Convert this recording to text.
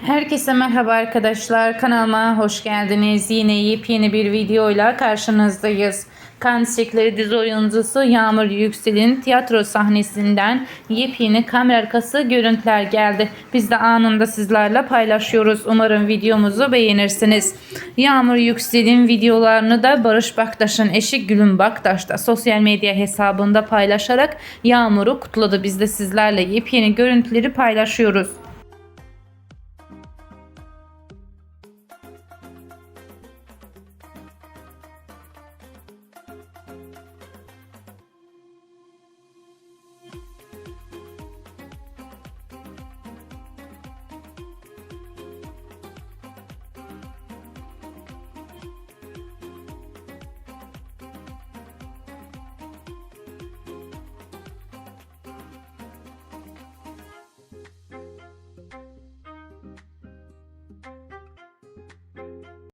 Herkese merhaba arkadaşlar, kanalıma hoş geldiniz. Yine yepyeni bir videoyla karşınızdayız. Kan Çiçekleri dizi oyuncusu Yağmur Yüksel'in tiyatro sahnesinden yepyeni kamera arkası görüntüler geldi. Biz de anında sizlerle paylaşıyoruz. Umarım videomuzu beğenirsiniz. Yağmur Yüksel'in videolarını da Barış Baktaş'ın eşi Gülüm Baktaş da sosyal medya hesabında paylaşarak Yağmur'u kutladı. Biz de sizlerle yepyeni görüntüleri paylaşıyoruz.